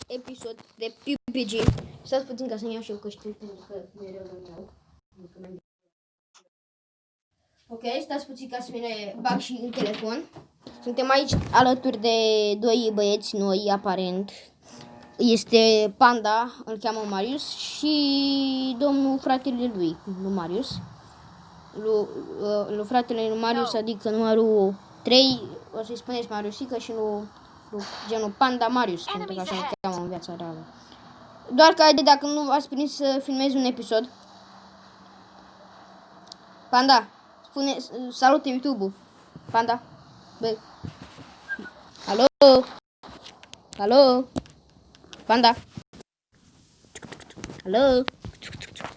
episod de PUBG. Stați puțin ca să-mi iau și eu căștini, pentru că mereu nu iau. Ok, stați puțin ca să mi bag și în telefon. Suntem aici alături de doi băieți noi, aparent. Este Panda, îl cheamă Marius, și domnul fratele lui, lui Marius. Lui fratele lui Marius, adică numărul 3, o să-i spuneți Mariusică, și lui genul Panda Marius, pentru că așa îl cheamă în viața reală. Doar că haide, dacă nu v-ați prins să filmezi un episod. Panda, spune, salută YouTube-ul. Panda, bă. Alo? Alo? Panda? Alo?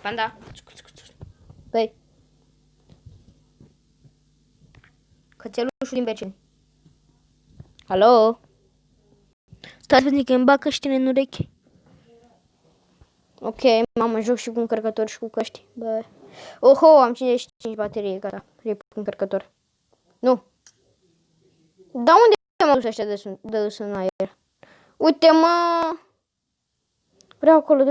Panda? Băi. Cățelușul imbecil. Alo? Stați puțin că îmi bag căștile în urechi. Ok, mamă, joc și cu încărcător și cu căști. Bă. Oho, am 55 baterie, gata. Rip cu încărcător. Nu. Dar unde m-au dus ăștia de sus în aer? Uite, mă! Vreau acolo,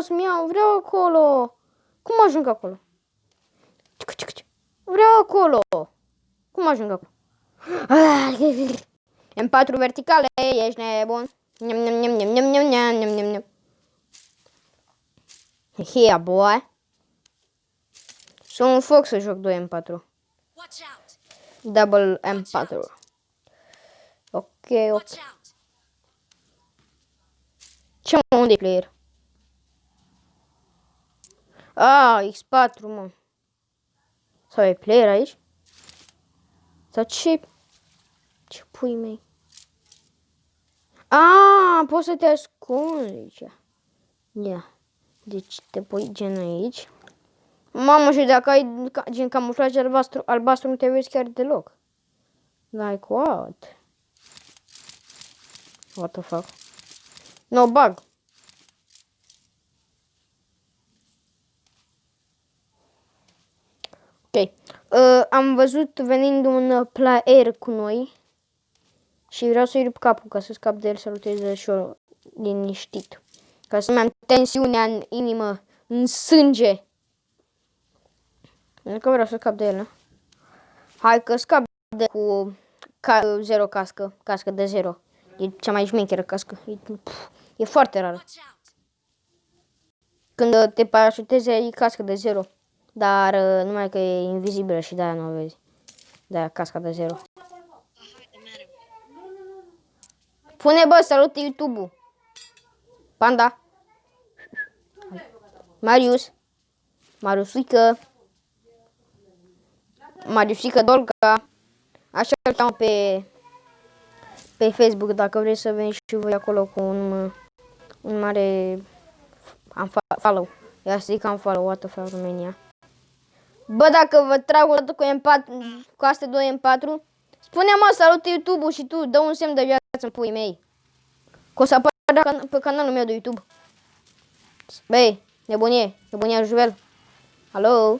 să-mi iau, vreau acolo. Cum ajung acolo? Vreau acolo. Cum ajung acolo? M4 verticale, ești nebun. Yeah, boy. Sunt un foc să joc 2 M4. Double M4. Ok. Ce mă, unde e player? X4, mă. Sau e player aici? Sau ce? Ce pui mei? Poți să te ascunzi aici. Ia. Deci te pui gen aici. Mamă, și dacă ai gen camuflaj albastru nu te vezi chiar deloc. Like what? What the fuck? No bug. Ok. Am văzut venind un player cu noi și vreau să-i rup capul ca să scap de el, să luteze și eu liniștit. Ca să-mi am tensiunea în inimă, în sânge. Pentru că vreau să scap de el. Hai că scap de cu 0 cască. Cască de 0. E cea mai șmecheră cască. E foarte rară. Când te parașutezi ai cască de 0. Dar numai că e invizibilă și de-aia nu o vezi. De-aia casca de 0. Pune, bă, salut YouTube-ul. Panda. Marius. Mariusică. Mariusică Dolca. Așa îl cheamă pe Facebook, dacă vreți să veniți și voi acolo cu un mare follow. Ia să zic că am follow, what the fuck, România. Bă, dacă vă trag o dată cu M4, cu astea 2 M4, spune-mă, salut YouTube-ul și tu, dă un semn de viață în puii mei. Că o să apară pe canalul meu de YouTube. Băi, nebunie Juvel. Alo?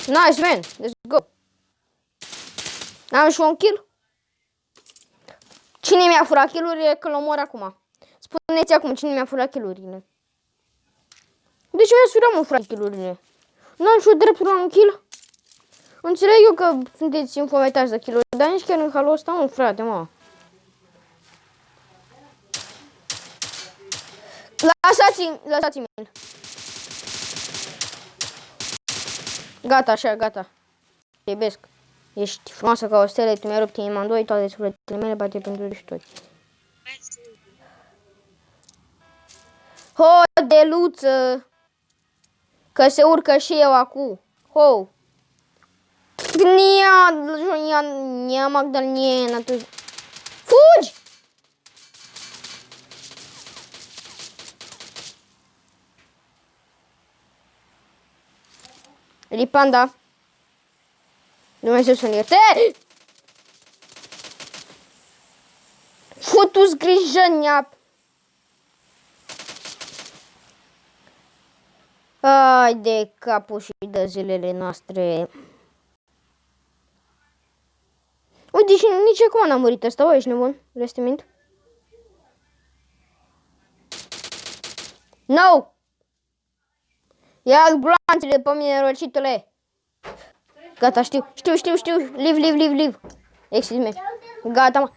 Nice, man, let's go. Am și un kill. Cine mi-a furat kill-urile, că l-omor acum. Spuneți acum cine mi-a furat kill-urile. De ce mi-a furat kill-urile? N-am și eu dreptul la un kill? Înțeleg eu că sunteți infometați de kill-uri, dar nici chiar în halul ăsta, mă, frate, mă. Lăsați-mi. Gata, așa, gata. Te iubesc. Ești frumoasă ca o stelă, tu mi-ai rupt inima în doi, toate sufletele mele bate pentru riștori. Ho, deluță! Că se urcă și eu acum. Ho! Nia Magdalena, tu... Fugi! Panda. Dumnezeu să-mi ierte! Futu-ți grijă, neap! Ai de capul și de zilele noastre. Uite, și nici acum n-a murit ăsta, o, ești nebun? Vrei să te mint? No! Ia gloanțele pe mine, rocitule! Gata, știu. Live. Excuse me. Gata, mă.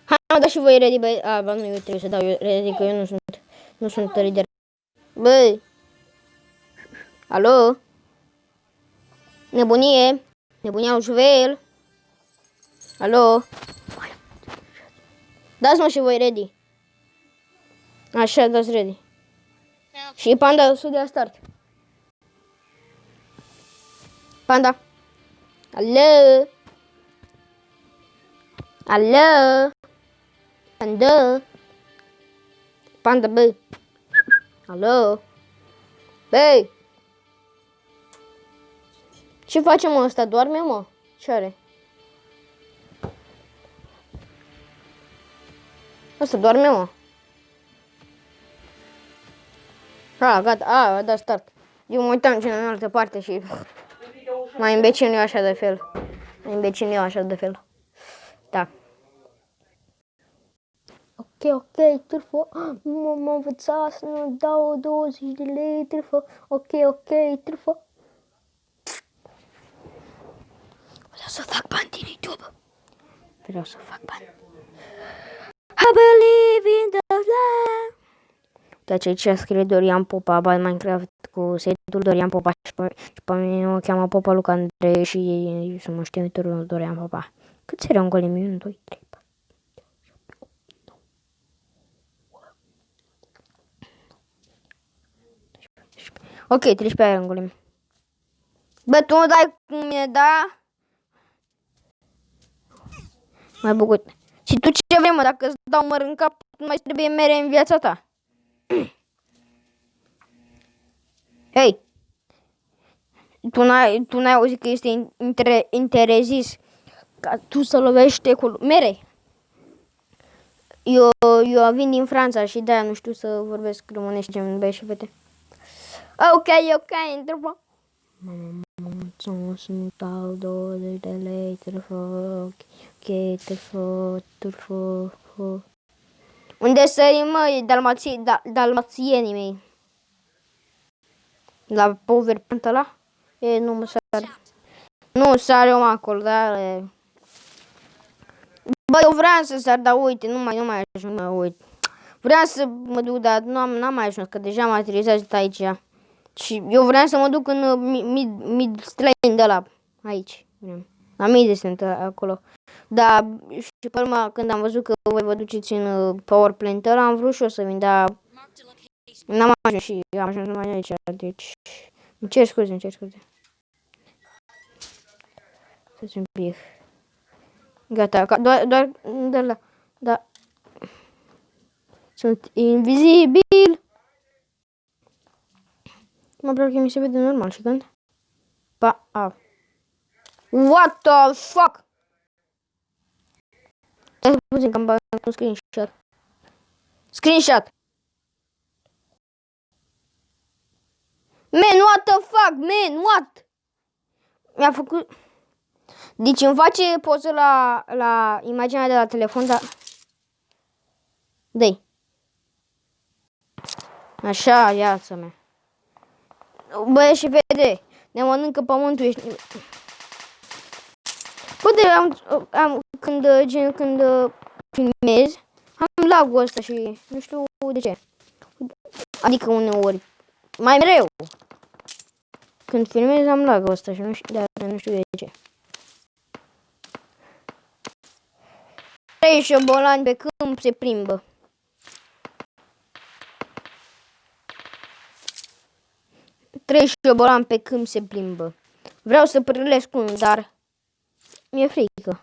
Hai, mă, da și voi ready, băi. A, bă, nu, eu trebuie să dau eu ready, că eu nu sunt lider. Băi. Alo? Nebunie? Nebunia lui Juvel? Alo? Dați mă și voi ready. Așa, dați ready. Și Panda, studia start. Panda. Alo? Alo? Panda? Panda, bă. Alo? Băi! Ce face, mă, ăsta? Doarme, mă? Ce are? Ăsta doarme, mă. A, gata, a dat start. Eu mă uitam ce în altă parte și... Mai imbecil eu așa de fel. Da. Ok, turfo. M-am învățat să nu dau 20 de lei, turfo. Ok, turfo. Vreau să fac bani din YouTube. I believe in the land. Uite ce scrie Dorian Popa, bani Minecraft cu setul Dorian Popa și pe mine mă cheamă Popa Luca Andrei și sunt moștenitorul Dorian Popa. Câți erau în golem? 1, 2, 3, 4. Ok, 13 aia în golem. Bă, tu nu dai cu mine, da? Mai bucut. Și tu ce vrei, mă? Dacă îți dau măr în cap, nu mai trebuie mere în viața ta. Hei! Tu n-ai auzit că este interzis ca tu să lovești cu mere? Eu vin din Franța și de-aia nu știu să vorbesc românești gen băieți și fete. Ok, întrebă. Să-mi dau 20 de lei, turfo. Unde sărim, mă? Dalmațienii mei. La Power Plant ăla? E, nu mă sare. Nu sare om acolo, dar... Bă, eu vreau să sar, dar uite, nu mai ajung, mă, uite. Vreau să mă duc, dar n-am mai ajuns, că deja m-a aterizat aici. Și eu vreau să mă duc în mid-lane de la aici. La mid-descent acolo. Dar și pe urmă, când am văzut că voi vă duceți în power plant ăla, am vrut și eu să vin, dar n-am ajuns și am ajuns numai aici. Deci, îmi cer scuze. Să-ți un pic. Gata, doar de la... Da. Sunt invizibil. Mă vreau că mi se vede normal și când? What the fuck? Stai puțin că am băgat un screenshot. Screenshot! Man, what the fuck, man, what? Mi-a făcut... Deci îmi face poză la imaginea de la telefon, dar... Dă-i. Așa, viața mea. Băie și vede, ne mănâncă pământul, ești... Când filmez, am lagul ăsta și nu știu de ce. Adică uneori, mai mereu. Când filmez am lagul ăsta și nu știu de ce. 3 șobolani pe câmp se plimbă. Vreau să prălesc unul, dar mi-e frică.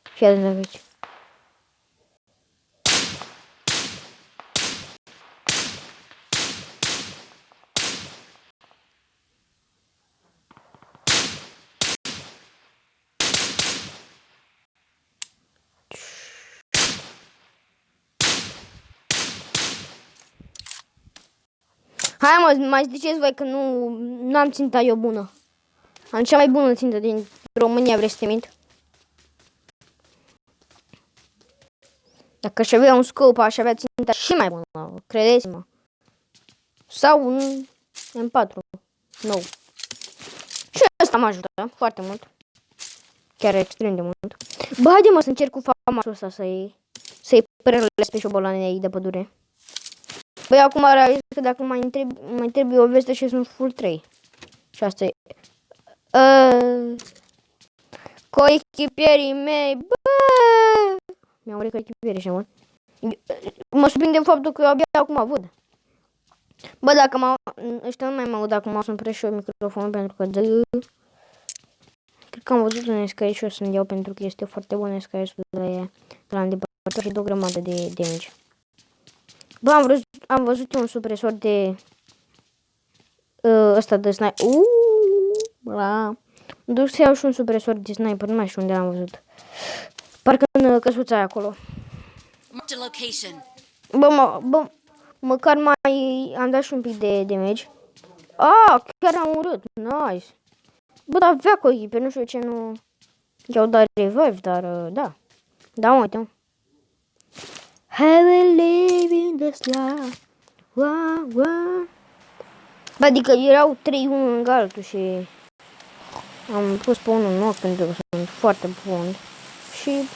Fii atent aici. Hai mă, mai ziceți voi că nu am ținta eu bună. Am cea mai bună țintă din România, vrei să te mint? Dacă aș avea un scop, aș avea ținta și mai bună, credeți-mă. Sau un M4 nou. Și asta mă ajută foarte mult. Chiar extrem de mult. Bă, haide mă să încerc cu famasul ăsta să-i prelesc pe șobolanei de pădure. Băi, acum realizez că dacă mai trebuie o veste și sunt full 3. Și asta e. Coechipierii mei, bă! Mi-au murit coechipierii și mult. Mă surprinde faptul că eu abia acum văd. Bă, dacă ăștia nu mai mă aud acum, să-mi presc și eu microfonul pentru că cred că am văzut un SKS și o să-mi iau pentru că este foarte bun SKS-ul de la îndepărtător și de o grămadă de damage. Bă, am văzut un supresor de ăsta de sniper. Mă duc să iau și un supresor de sniper, nu mai știu unde l-am văzut. Parcă în căsuța aia acolo. Bă, măcar mai am dat și un pic de damage. Chiar am urât, nice. Bă, dar avea cu echipe, nu știu ce nu i-au dat revive, dar da. Da, uite. Have a live in the slide. Wow, wow. Bă, adică erau 3-1 în altul și am pus pe unul nou pentru că sunt foarte bun. Și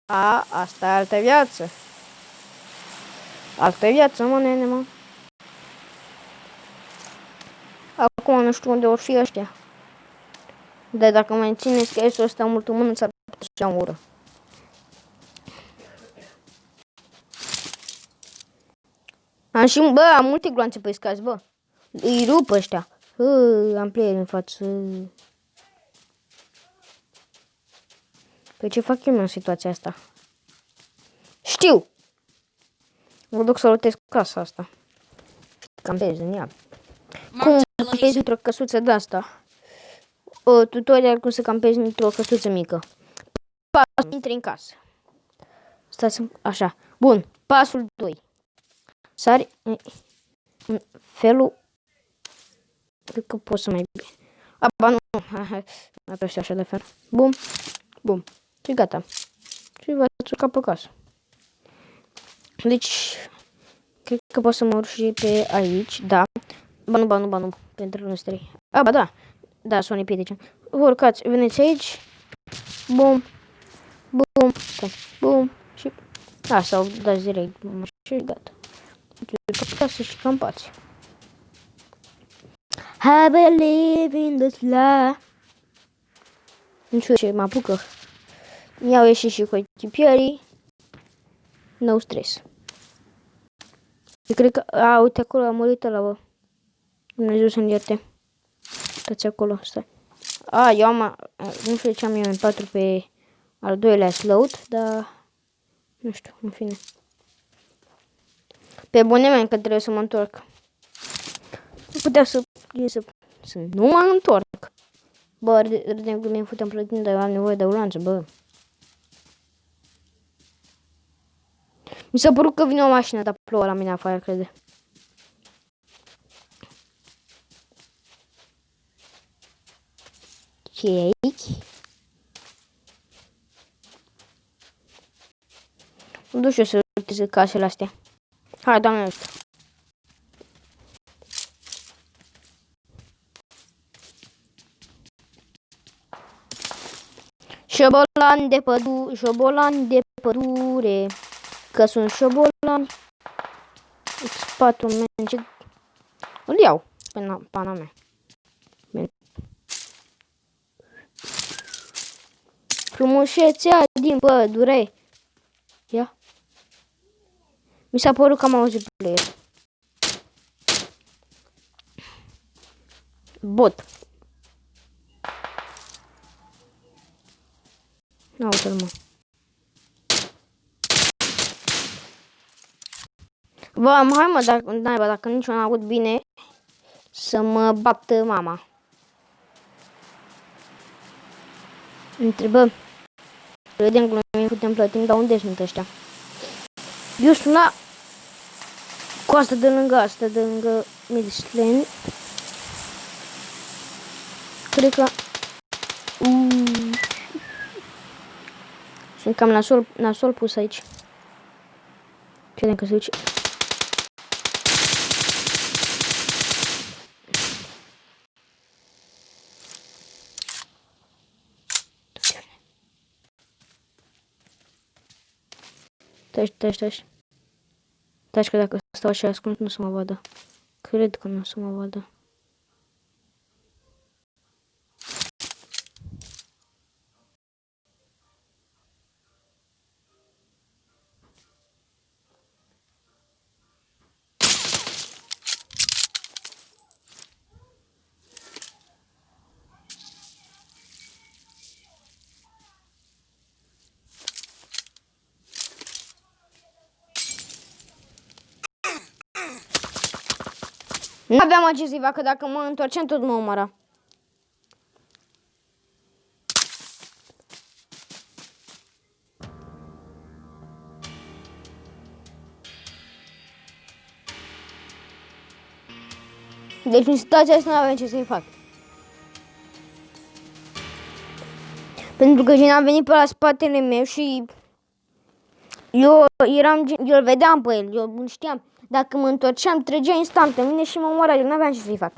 asta e altă viață. Altă viață, mă, nene, mă. Acum nu știu unde or fi ăștia. Dar dacă mai țineți că este ăsta mult în mână, ți-ar putea să iau în ură. Am multe gloanțe pe scazi, bă. Îi rup ăștia. Am player în față. Păi ce fac eu în situația asta? Știu! Mă duc să lotesc casa asta. Campez în ea. Cum campezi într-o căsuță de asta? Tutorial cum să campezi într-o căsuță mică. Pasul, intri în casă. Stați așa. Bun. Pasul 2. Sari în felul. Cred că pot să mai bine. Nu. Mai pe așa de fel. Bum. Bum. Și gata. Și v-ați urcat pe casă. Deci, cred că pot să mă urc și pe aici, da. Ba nu, pentru noștri. Ba da. Da, Sony piedice. Vă urcați, veneți aici. Bum. Bum. Bum. Și sau dați direct. Și gata. Pe casă și campați. Have a live in the slide. Nu știu ce mă apucă. Mi-au ieșit și cu echipierii. No stres. Eu cred că... uite acolo a murit ăla, bă. Dumnezeu să-mi ierte. Stați acolo, stai. Eu am... Nu știu ce am eu în 4 pe al doilea slot, dar... Nu știu, în fine. Pe bune mea că trebuie să mă întorc. Nu putea să nu mă întorc. Bă, râdem că mi-am futem plătind, dar eu am nevoie de ulanță, bă. Mi s-a părut că vine o mașină, dar plouă la mine afară, crede. Cake. Nu știu să urteze casele astea. Hai, doamne, ăsta. Șobolan de pădure, că sunt șobolan. X4 merge. Îl iau pe pana mea. Frumusețea din pădure. Ia. Mi s-a părut că am auzit player. Bot. Uite-l, mă. Hai mă, dacă nici nu am avut bine să mă bată mama. Întrebă. Vedem cum putem plătim, dar unde sunt ăștia? Eu sunt la Cu asta de lângă Midland. Cred că... Sunt cam nasol pus aici. Credem că se duce. Taci. Taci că dacă stau așa ascund nu o să mă vadă. Cred că nu o să mă vadă. Nu aveam ce să-i fac, că dacă mă întorceam tot mă omora. Deci în situația asta nu aveam ce să-i fac. Pentru că Gina a venit pe la spatele meu și eu îl vedeam pe el, eu știam. Dacă mă întorceam, trăgea instant în mine și mă omora, eu nu aveam ce să-i fac.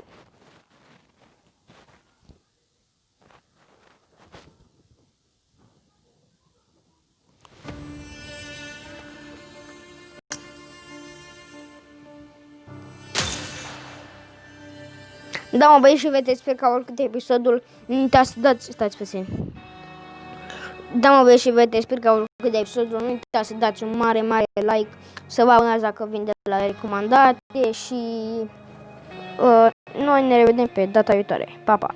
Da, mă băieți și vedeți, sper că oricât episodul, nu uitați să dați, stați puțin. Da, mă băieți și vedeți, sper că oricât de episodul, nu uitați să dați un mare like, să vă abonați dacă vin de la recomandate și noi ne revedem pe data viitoare. Pa, pa!